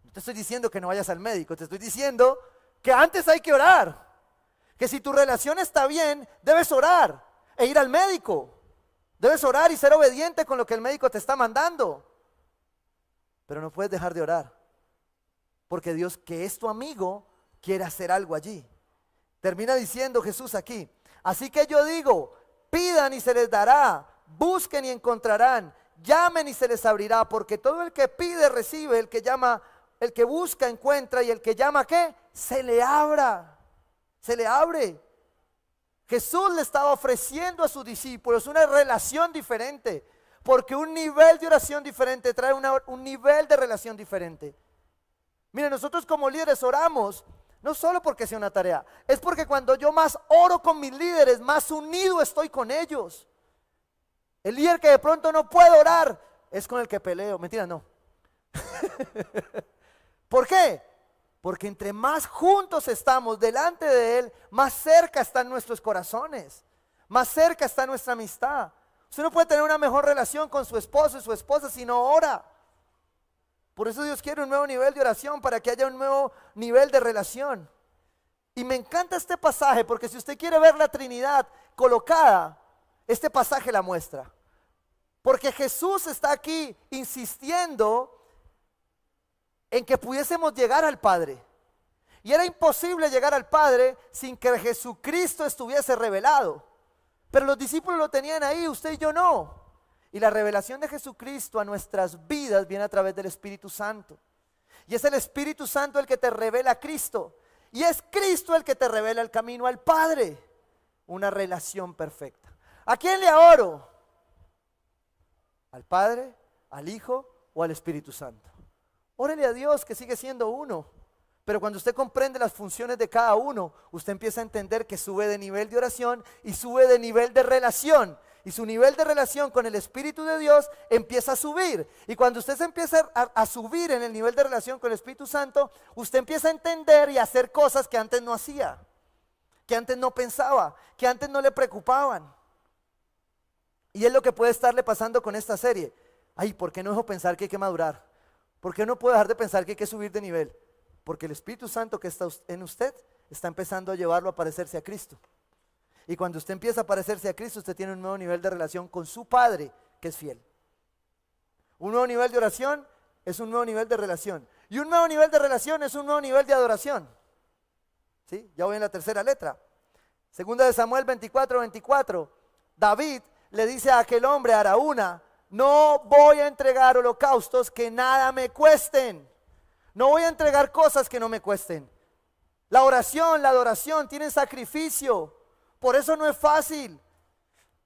no te estoy diciendo que no vayas al médico, te estoy diciendo que antes hay que orar. Que si tu relación está bien, debes orar e ir al médico. Debes orar y ser obediente con lo que el médico te está mandando. Pero no puedes dejar de orar. Porque Dios, que es tu amigo, quiere hacer algo allí. Termina diciendo Jesús aquí, así que yo digo, pidan y se les dará, busquen y encontrarán, llamen y se les abrirá, porque todo el que pide recibe, el que llama, el que busca encuentra y el que llama, ¿qué? Se le abra, se le abre. Jesús le estaba ofreciendo a sus discípulos una relación diferente, porque un nivel de oración diferente trae un nivel de relación diferente. Miren, nosotros como líderes oramos, no solo porque sea una tarea, es porque cuando yo más oro con mis líderes, más unido estoy con ellos. El líder que de pronto no puede orar, es con el que peleo. Mentira, no. ¿Por qué? Porque entre más juntos estamos delante de Él, más cerca están nuestros corazones, más cerca está nuestra amistad. Usted no puede tener una mejor relación con su esposo y su esposa si no ora. Por eso Dios quiere un nuevo nivel de oración, para que haya un nuevo nivel de relación. Y me encanta este pasaje, porque si usted quiere ver la Trinidad colocada, este pasaje la muestra. Porque Jesús está aquí insistiendo en que pudiésemos llegar al Padre. Y era imposible llegar al Padre sin que Jesucristo estuviese revelado. Pero los discípulos lo tenían ahí, usted y yo no. Y la revelación de Jesucristo a nuestras vidas viene a través del Espíritu Santo. Y es el Espíritu Santo el que te revela a Cristo. Y es Cristo el que te revela el camino al Padre. Una relación perfecta. ¿A quién le oro? ¿Al Padre, al Hijo o al Espíritu Santo? Órele a Dios, que sigue siendo uno. Pero cuando usted comprende las funciones de cada uno, usted empieza a entender que sube de nivel de oración y sube de nivel de relación. Y su nivel de relación con el Espíritu de Dios empieza a subir. Y cuando usted se empieza a subir en el nivel de relación con el Espíritu Santo, usted empieza a entender y a hacer cosas que antes no hacía, que antes no pensaba, que antes no le preocupaban. Y es lo que puede estarle pasando con esta serie. Ay, ¿por qué no dejo pensar que hay que madurar? ¿Por qué no puedo dejar de pensar que hay que subir de nivel? Porque el Espíritu Santo que está en usted está empezando a llevarlo a parecerse a Cristo. Y cuando usted empieza a parecerse a Cristo, usted tiene un nuevo nivel de relación con su Padre, que es fiel. Un nuevo nivel de oración es un nuevo nivel de relación. Y un nuevo nivel de relación es un nuevo nivel de adoración. ¿Sí? Ya voy en la tercera letra. Segunda de Samuel 24:24. David le dice a aquel hombre, Araúna, no voy a entregar holocaustos que nada me cuesten. No voy a entregar cosas que no me cuesten. La oración, la adoración tienen sacrificio. Por eso no es fácil.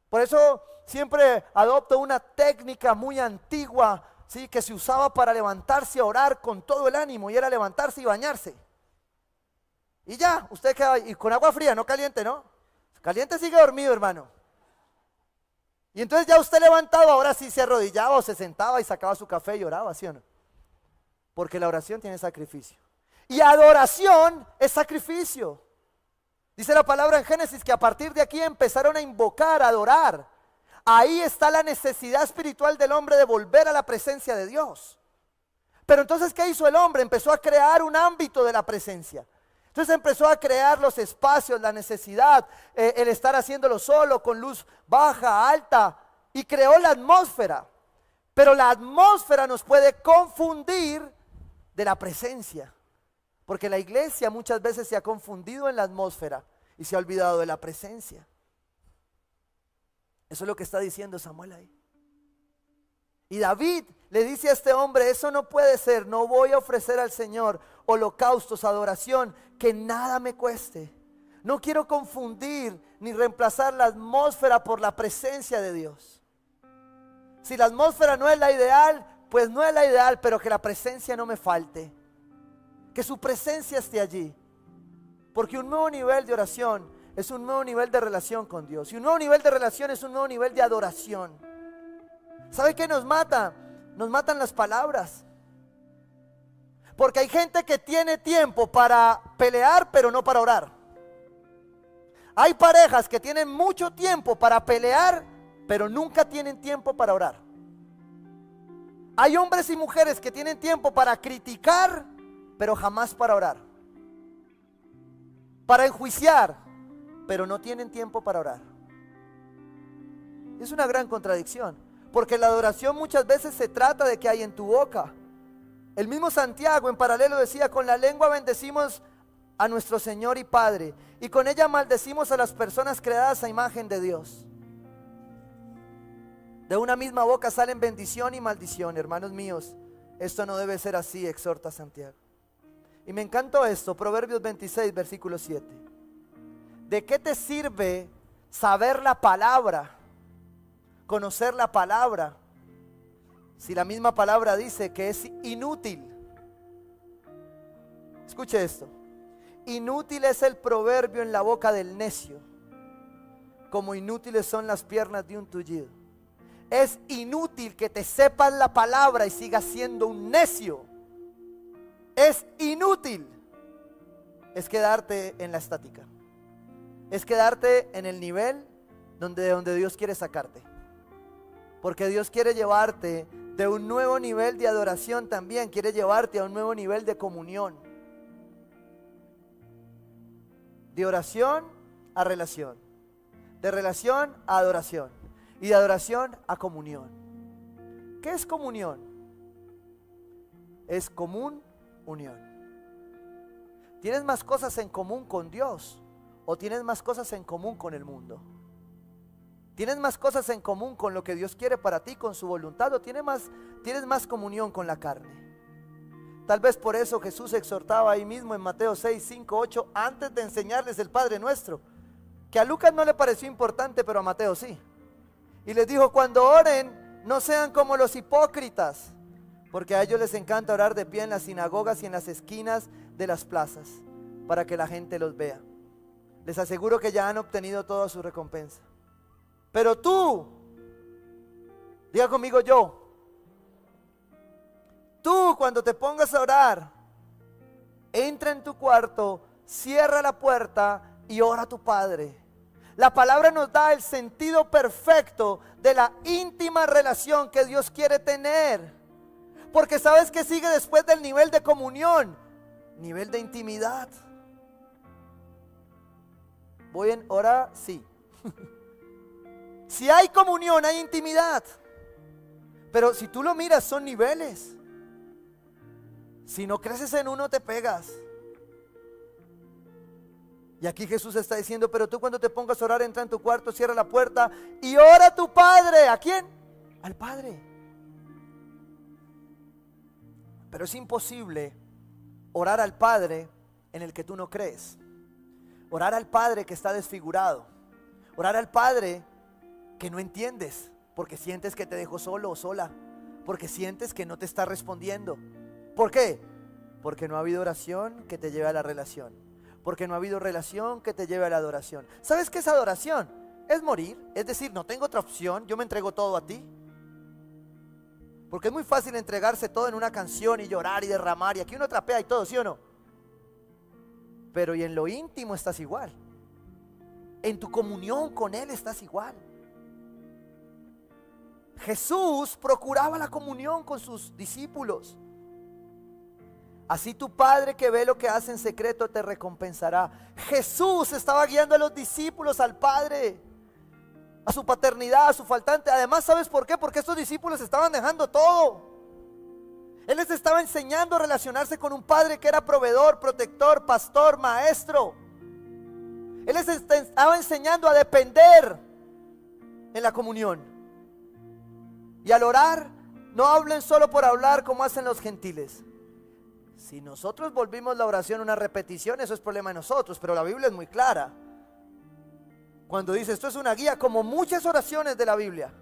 Por eso siempre adopto una técnica muy antigua, ¿sí?, que se usaba para levantarse a orar con todo el ánimo, y era levantarse y bañarse. Y ya, usted queda, y con agua fría, no caliente, ¿no? Caliente sigue dormido, hermano. Y entonces ya usted levantado, ahora sí se arrodillaba o se sentaba y sacaba su café y oraba, ¿sí o no? Porque la oración tiene sacrificio. Y adoración es sacrificio. Dice la palabra en Génesis que a partir de aquí empezaron a invocar, a adorar. Ahí está la necesidad espiritual del hombre de volver a la presencia de Dios. Pero entonces, ¿qué hizo el hombre? Empezó a crear un ámbito de la presencia. Entonces empezó a crear los espacios, la necesidad, el estar haciéndolo solo, con luz baja, alta, y creó la atmósfera. Pero la atmósfera nos puede confundir de la presencia. Porque la iglesia muchas veces se ha confundido en la atmósfera y se ha olvidado de la presencia. Eso es lo que está diciendo Samuel ahí. Y David le dice a este hombre, eso no puede ser, no voy a ofrecer al Señor holocaustos, adoración, que nada me cueste. No quiero confundir ni reemplazar la atmósfera por la presencia de Dios. Si la atmósfera no es la ideal, pues no es la ideal, pero que la presencia no me falte. Que su presencia esté allí. Porque un nuevo nivel de oración es un nuevo nivel de relación con Dios. Y un nuevo nivel de relación es un nuevo nivel de adoración. ¿Sabe qué nos mata? Nos matan las palabras. Porque hay gente que tiene tiempo para pelear, pero no para orar. Hay parejas que tienen mucho tiempo para pelear, pero nunca tienen tiempo para orar. Hay hombres y mujeres que tienen tiempo para criticar, pero jamás para orar. Para enjuiciar, pero no tienen tiempo para orar. Es una gran contradicción, porque la adoración muchas veces se trata de que hay en tu boca. El mismo Santiago en paralelo decía, con la lengua bendecimos a nuestro Señor y Padre, y con ella maldecimos a las personas creadas a imagen de Dios. De una misma boca salen bendición y maldición, hermanos míos. Esto no debe ser así, exhorta Santiago. Y me encantó esto, Proverbios 26, versículo 7. ¿De qué te sirve saber la palabra, conocer la palabra, si la misma palabra dice que es inútil? Escuche esto. Inútil es el proverbio en la boca del necio, como inútiles son las piernas de un tullido. Es inútil que te sepas la palabra y sigas siendo un necio. Es inútil. Es quedarte en la estática. Es quedarte en el nivel donde Dios quiere sacarte. Porque Dios quiere llevarte de un nuevo nivel de adoración también. Quiere llevarte a un nuevo nivel de comunión. De oración a relación. De relación a adoración. Y de adoración a comunión. ¿Qué es comunión? Es común unión. ¿Tienes más cosas en común con Dios o tienes más cosas en común con el mundo? ¿Tienes más cosas en común con lo que Dios quiere para ti, con su voluntad, o tienes más comunión con la carne? Tal vez por eso Jesús exhortaba ahí mismo en Mateo 6, 5, 8, antes de enseñarles el Padre Nuestro, que a Lucas no le pareció importante, pero a Mateo sí. Y les dijo, cuando oren, no sean como los hipócritas, porque a ellos les encanta orar de pie en las sinagogas y en las esquinas de las plazas, para que la gente los vea. Les aseguro que ya han obtenido toda su recompensa. Pero tú, diga conmigo yo, tú cuando te pongas a orar, entra en tu cuarto, cierra la puerta y ora a tu Padre. La palabra nos da el sentido perfecto de la íntima relación que Dios quiere tener. Porque ¿sabes qué sigue después del nivel de comunión? Nivel de intimidad. ¿Voy en hora? Sí. Si hay comunión, hay intimidad. Pero si tú lo miras, son niveles. Si no creces en uno, te pegas. Y aquí Jesús está diciendo, pero tú cuando te pongas a orar, entra en tu cuarto, cierra la puerta y ora a tu Padre. ¿A quién? Al Padre. Pero es imposible orar al Padre en el que tú no crees. Orar al Padre que está desfigurado. Orar al Padre que no entiendes, porque sientes que te dejó solo o sola, porque sientes que no te está respondiendo. ¿Por qué? Porque no ha habido oración que te lleve a la relación. Porque no ha habido relación que te lleve a la adoración. ¿Sabes qué es adoración? Es morir, es decir, no tengo otra opción, yo me entrego todo a ti. Porque es muy fácil entregarse todo en una canción y llorar y derramar, y aquí uno trapea y todo, ¿sí o no? Pero y en lo íntimo estás igual. En tu comunión con Él estás igual. Jesús procuraba la comunión con sus discípulos. Así tu Padre que ve lo que hace en secreto te recompensará. Jesús estaba guiando a los discípulos al Padre, a su paternidad, a su faltante. Además, ¿sabes por qué? Porque estos discípulos estaban dejando todo. Él les estaba enseñando a relacionarse con un Padre que era proveedor, protector, pastor, maestro. Él les estaba enseñando a depender en la comunión. Y al orar, no hablen solo por hablar como hacen los gentiles. Si nosotros volvimos la oración una repetición, eso es problema de nosotros, pero la Biblia es muy clara. Cuando dice, esto es una guía, como muchas oraciones de la Biblia.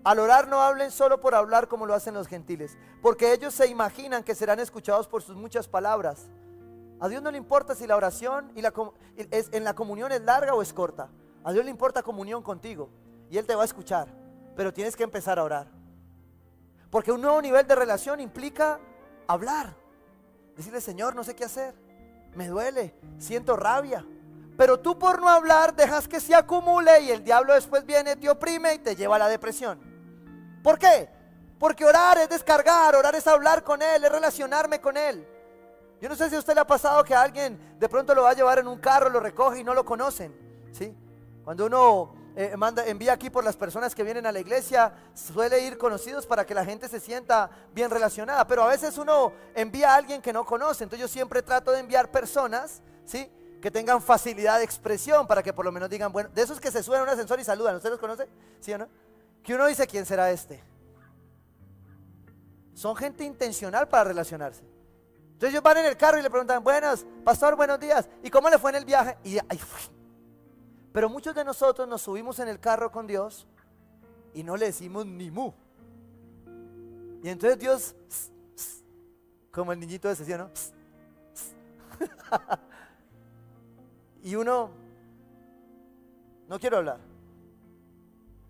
Al orar no hablen solo por hablar como lo hacen los gentiles, porque ellos se imaginan que serán escuchados por sus muchas palabras. A Dios no le importa si la oración en la comunión es larga o es corta. A Dios le importa comunión contigo y Él te va a escuchar, pero tienes que empezar a orar. Porque un nuevo nivel de relación implica hablar. Decirle, Señor, no sé qué hacer, me duele, siento rabia. Pero tú por no hablar dejas que se acumule y el diablo después viene, te oprime y te lleva a la depresión. ¿Por qué? Porque orar es descargar, orar es hablar con Él, es relacionarme con Él. Yo no sé si a usted le ha pasado que alguien de pronto lo va a llevar en un carro, lo recoge y no lo conocen, ¿sí? Cuando uno envía aquí por las personas que vienen a la iglesia, suele ir conocidos para que la gente se sienta bien relacionada. Pero a veces uno envía a alguien que no conoce. Entonces yo siempre trato de enviar personas, ¿sí?, que tengan facilidad de expresión para que por lo menos digan, bueno, de esos que se suben a un ascensor y saludan, ¿usted los conoce? ¿Sí o no? Que uno dice, ¿quién será este? Son gente intencional para relacionarse. Entonces ellos van en el carro y le preguntan, buenos, pastor, buenos días, ¿y cómo le fue en el viaje? Y ay, pero muchos de nosotros nos subimos en el carro con Dios y no le decimos ni mu. Y entonces Dios, como el niñito ese, ¿sí o no? Y uno, no quiero hablar.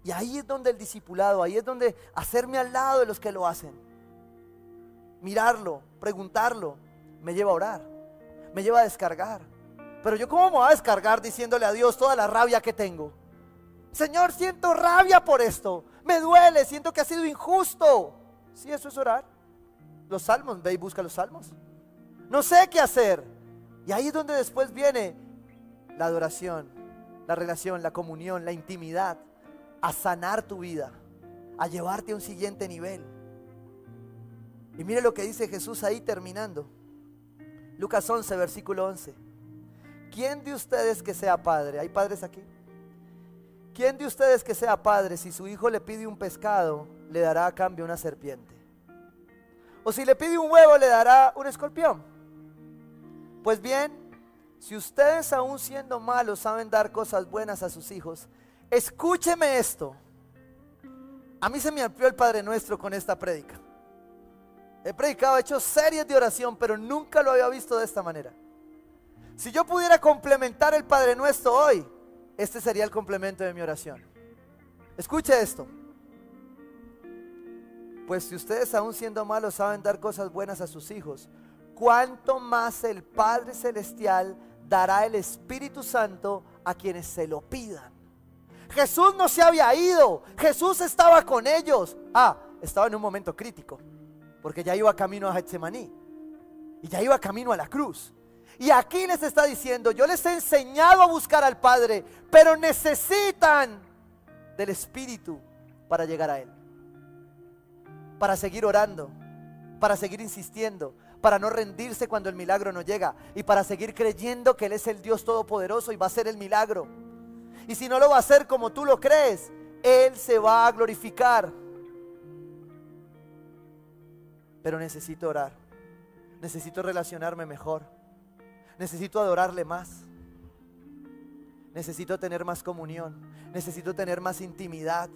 Y ahí es donde el discipulado, ahí es donde hacerme al lado de los que lo hacen, mirarlo, preguntarlo, me lleva a orar, me lleva a descargar. Pero yo, ¿cómo me voy a descargar diciéndole a Dios toda la rabia que tengo? Señor, siento rabia por esto, me duele, siento que ha sido injusto. Sí, eso es orar. Los salmos, ve y busca los salmos. No sé qué hacer. Y ahí es donde después viene la adoración, la relación, la comunión, la intimidad, a sanar tu vida, a llevarte a un siguiente nivel. Y mire lo que dice Jesús ahí terminando. Lucas 11, versículo 11. ¿Quién de ustedes que sea padre? ¿Hay padres aquí? ¿Quién de ustedes que sea padre, si su hijo le pide un pescado, le dará a cambio una serpiente? O si le pide un huevo, le dará un escorpión. Pues bien, si ustedes aún siendo malos saben dar cosas buenas a sus hijos, escúcheme esto. A mí se me amplió el Padre Nuestro con esta prédica. He predicado, he hecho series de oración, pero nunca lo había visto de esta manera. Si yo pudiera complementar el Padre Nuestro hoy, este sería el complemento de mi oración. Escuche esto. Pues si ustedes aún siendo malos saben dar cosas buenas a sus hijos, ¿cuánto más el Padre Celestial dará el Espíritu Santo a quienes se lo pidan? Jesús no se había ido, Jesús estaba con ellos. Estaba en un momento crítico, porque ya iba camino a Getsemaní y ya iba camino a la cruz. Y aquí les está diciendo, yo les he enseñado a buscar al Padre, pero necesitan del Espíritu para llegar a Él, para seguir orando, para seguir insistiendo, para no rendirse cuando el milagro no llega y para seguir creyendo que Él es el Dios Todopoderoso y va a hacer el milagro. Y si no lo va a hacer como tú lo crees, Él se va a glorificar. Pero necesito orar, necesito relacionarme mejor, necesito adorarle más, necesito tener más comunión, necesito tener más intimidad,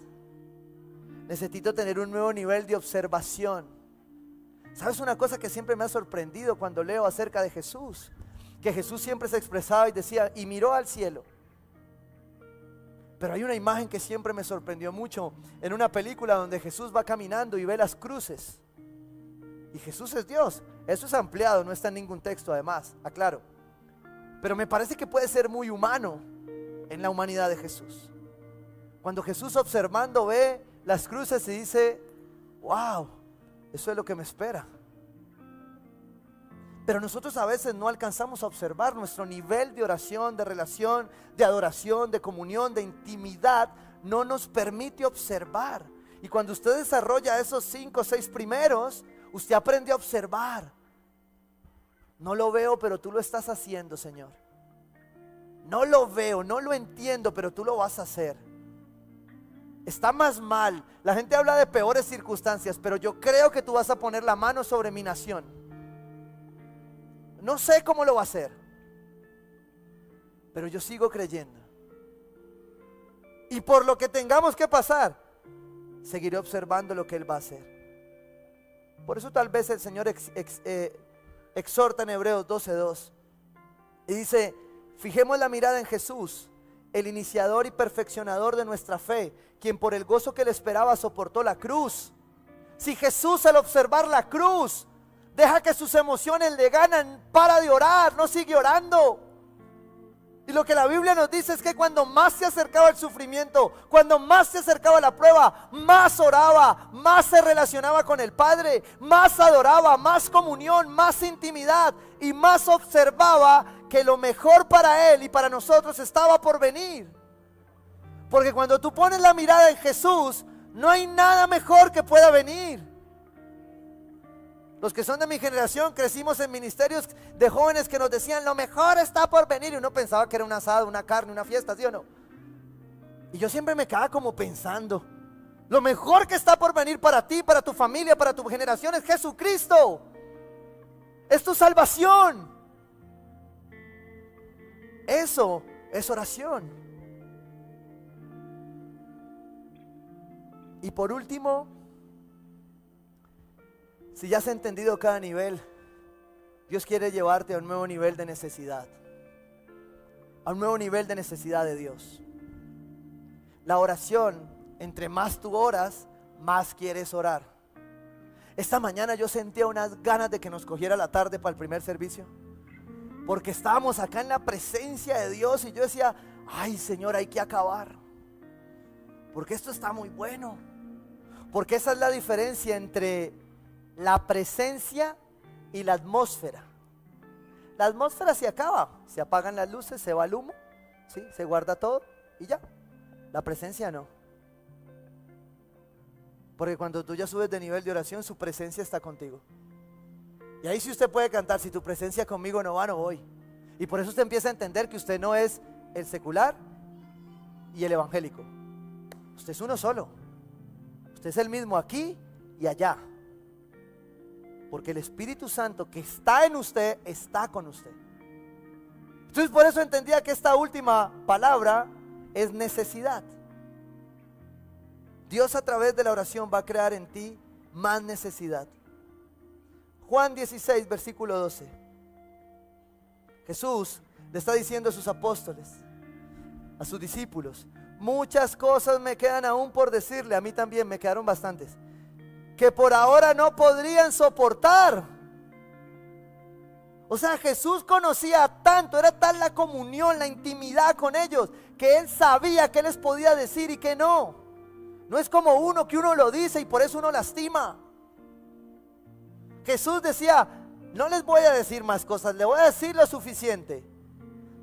necesito tener un nuevo nivel de observación. ¿Sabes una cosa que siempre me ha sorprendido cuando leo acerca de Jesús? Que Jesús siempre se expresaba y decía, y miró al cielo. Pero hay una imagen que siempre me sorprendió mucho en una película donde Jesús va caminando y ve las cruces. Y Jesús es Dios. Eso es ampliado, no está en ningún texto además, aclaro. Pero me parece que puede ser muy humano en la humanidad de Jesús. Cuando Jesús observando ve las cruces y dice, wow, eso es lo que me espera. Pero nosotros a veces no alcanzamos a observar nuestro nivel de oración, de relación, de adoración, de comunión, de intimidad. No nos permite observar. Y cuando usted desarrolla esos 5 o 6 primeros, usted aprende a observar. No lo veo, pero tú lo estás haciendo, Señor. No lo veo, no lo entiendo, pero tú lo vas a hacer. Está más mal. La gente habla de peores circunstancias, pero yo creo que tú vas a poner la mano sobre mi nación. No sé cómo lo va a hacer, pero yo sigo creyendo. Y por lo que tengamos que pasar, seguiré observando lo que Él va a hacer. Por eso tal vez el Señor exhorta en Hebreos 12:2 y dice, fijemos la mirada en Jesús, el iniciador y perfeccionador de nuestra fe, quien por el gozo que le esperaba soportó la cruz. Si Jesús al observar la cruz deja que sus emociones le ganan, para de orar, no sigue orando. Y lo que la Biblia nos dice es que cuando más se acercaba el sufrimiento, cuando más se acercaba la prueba, más oraba, más se relacionaba con el Padre, más adoraba, más comunión, más intimidad y más observaba que lo mejor para Él y para nosotros estaba por venir. Porque cuando tú pones la mirada en Jesús, no hay nada mejor que pueda venir. Los que son de mi generación crecimos en ministerios de jóvenes que nos decían lo mejor está por venir, y uno pensaba que era un asado, una carne, una fiesta, ¿sí o no? Y yo siempre me quedaba como pensando, lo mejor que está por venir para ti, para tu familia, para tu generación es Jesucristo. Es tu salvación. Eso es oración. Y por último, si ya has entendido cada nivel, Dios quiere llevarte a un nuevo nivel de necesidad. A un nuevo nivel de necesidad de Dios. La oración, entre más tú oras, más quieres orar. Esta mañana yo sentía unas ganas de que nos cogiera la tarde para el primer servicio. Porque estábamos acá en la presencia de Dios y yo decía, ay Señor, hay que acabar. Porque esto está muy bueno. Porque esa es la diferencia entre la presencia y la atmósfera. La atmósfera se acaba, se apagan las luces, se va el humo, ¿sí? Se guarda todo y ya. La presencia no. Porque cuando tú ya subes de nivel de oración, su presencia está contigo. Y ahí sí usted puede cantar, si tu presencia conmigo no va, no voy. Y por eso usted empieza a entender que usted no es el secular y el evangélico. Usted es uno solo. Usted es el mismo aquí y allá. Porque el Espíritu Santo que está en usted, está con usted. Entonces por eso entendía que esta última palabra es necesidad. Dios a través de la oración va a crear en ti más necesidad. Juan 16, versículo 12. Jesús le está diciendo a sus apóstoles, a sus discípulos, muchas cosas me quedan aún por decirle, a mí también me quedaron bastantes, que por ahora no podrían soportar. O sea, Jesús conocía tanto, era tal la comunión, la intimidad con ellos, que Él sabía qué les podía decir y qué no. No es como uno que uno lo dice y por eso uno lastima. Jesús decía, no les voy a decir más cosas, les voy a decir lo suficiente.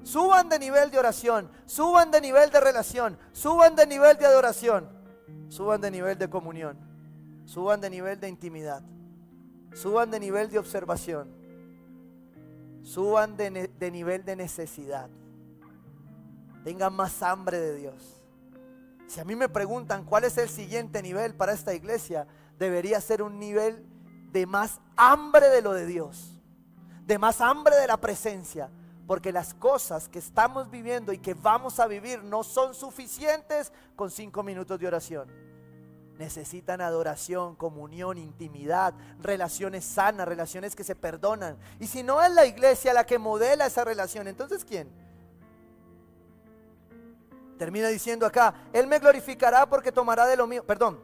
Suban de nivel de oración, suban de nivel de relación, suban de nivel de adoración, suban de nivel de comunión. Suban de nivel de intimidad. Suban de nivel de observación. Suban de nivel de necesidad. Tengan más hambre de Dios. Si a mí me preguntan cuál es el siguiente nivel para esta iglesia, debería ser un nivel de más hambre de lo de Dios. De más hambre de la presencia. Porque las cosas que estamos viviendo y que vamos a vivir no son suficientes con 5 minutos de oración. Necesitan adoración, comunión, intimidad, relaciones sanas, relaciones que se perdonan. Y si no es la iglesia la que modela esa relación, entonces ¿quién? Termina diciendo acá, Él me glorificará porque tomará de lo mío. Perdón,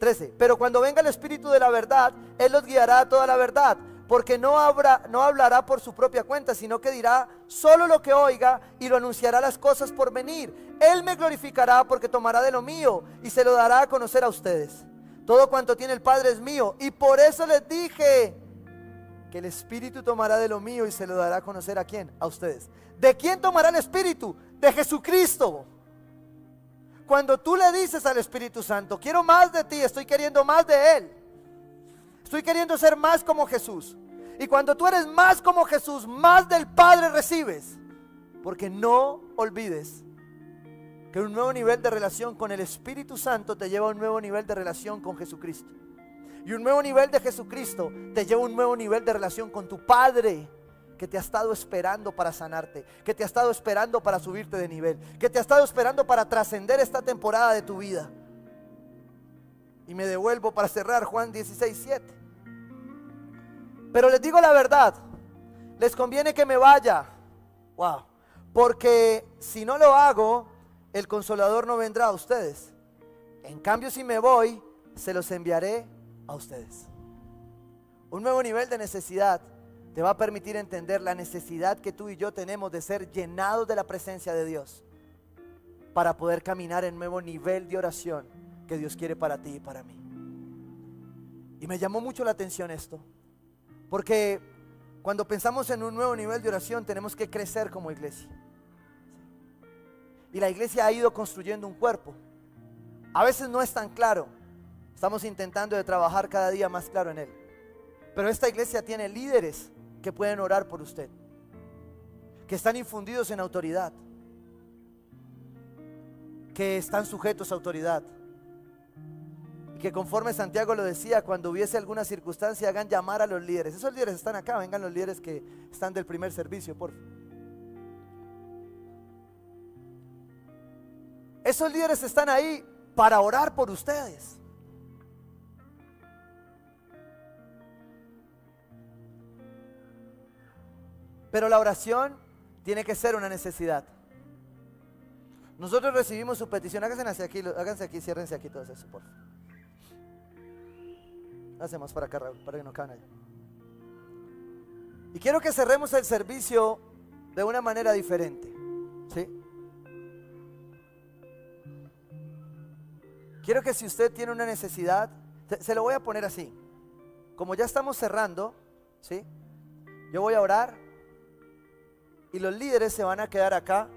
13. Pero cuando venga el Espíritu de la verdad, Él los guiará a toda la verdad. Porque no hablará por su propia cuenta, sino que dirá solo lo que oiga y lo anunciará las cosas por venir. Él me glorificará porque tomará de lo mío y se lo dará a conocer a ustedes. Todo cuanto tiene el Padre es mío, y por eso les dije que el Espíritu tomará de lo mío y se lo dará a conocer. ¿A quién? A ustedes. ¿De quién tomará el Espíritu? De Jesucristo. Cuando tú le dices al Espíritu Santo, quiero más de ti, estoy queriendo más de Él, estoy queriendo ser más como Jesús. Y cuando tú eres más como Jesús, más del Padre recibes. Porque no olvides que un nuevo nivel de relación con el Espíritu Santo te lleva a un nuevo nivel de relación con Jesucristo. Y un nuevo nivel de Jesucristo te lleva a un nuevo nivel de relación con tu Padre, que te ha estado esperando para sanarte, que te ha estado esperando para subirte de nivel, que te ha estado esperando para trascender esta temporada de tu vida. Y me devuelvo para cerrar Juan 16:7. Pero les digo la verdad, les conviene que me vaya. Wow. Porque si no lo hago, el Consolador no vendrá a ustedes. En cambio, si me voy, se los enviaré a ustedes. Un nuevo nivel de necesidad te va a permitir entender la necesidad que tú y yo tenemos de ser llenados de la presencia de Dios, para poder caminar en nuevo nivel de oración que Dios quiere para ti y para mí. Y me llamó mucho la atención esto, porque cuando pensamos en un nuevo nivel de oración tenemos que crecer como iglesia. Y la iglesia ha ido construyendo un cuerpo. A veces no es tan claro. Estamos intentando de trabajar cada día más claro en él. Pero esta iglesia tiene líderes que pueden orar por usted, que están infundidos en autoridad, que están sujetos a autoridad. Y que conforme Santiago lo decía, cuando hubiese alguna circunstancia, hagan llamar a los líderes. Esos líderes están acá, vengan los líderes que están del primer servicio, por favor. Esos líderes están ahí para orar por ustedes. Pero la oración tiene que ser una necesidad. Nosotros recibimos su petición. Háganse aquí, ciérrense aquí todos eso, por favor. Hacemos para acá, Raúl, para que no caigan ahí. Y quiero que cerremos el servicio de una manera diferente, ¿sí? Quiero que si usted tiene una necesidad, se lo voy a poner así. Como ya estamos cerrando, ¿sí? Yo voy a orar y los líderes se van a quedar acá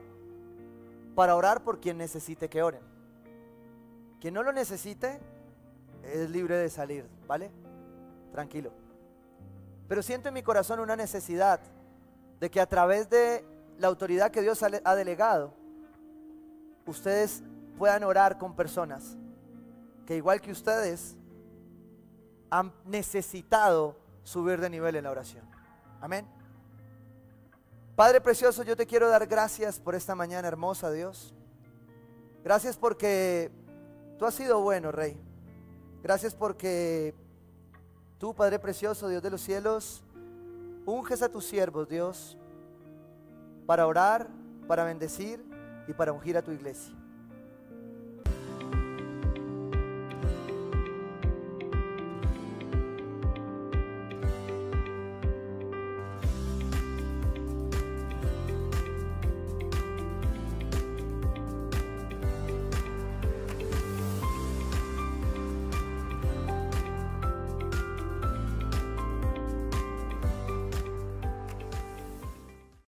para orar por quien necesite que oren. Quien no lo necesite es libre de salir, ¿vale? Tranquilo. Pero siento en mi corazón una necesidad de que a través de la autoridad que Dios ha delegado, ustedes puedan orar con personas que igual que ustedes han necesitado subir de nivel en la oración. Amén. Padre precioso, yo te quiero dar gracias por esta mañana hermosa, Dios. Gracias porque tú has sido bueno, Rey. Gracias porque tú, Padre precioso, Dios de los cielos, unges a tus siervos, Dios, para orar, para bendecir y para ungir a tu iglesia.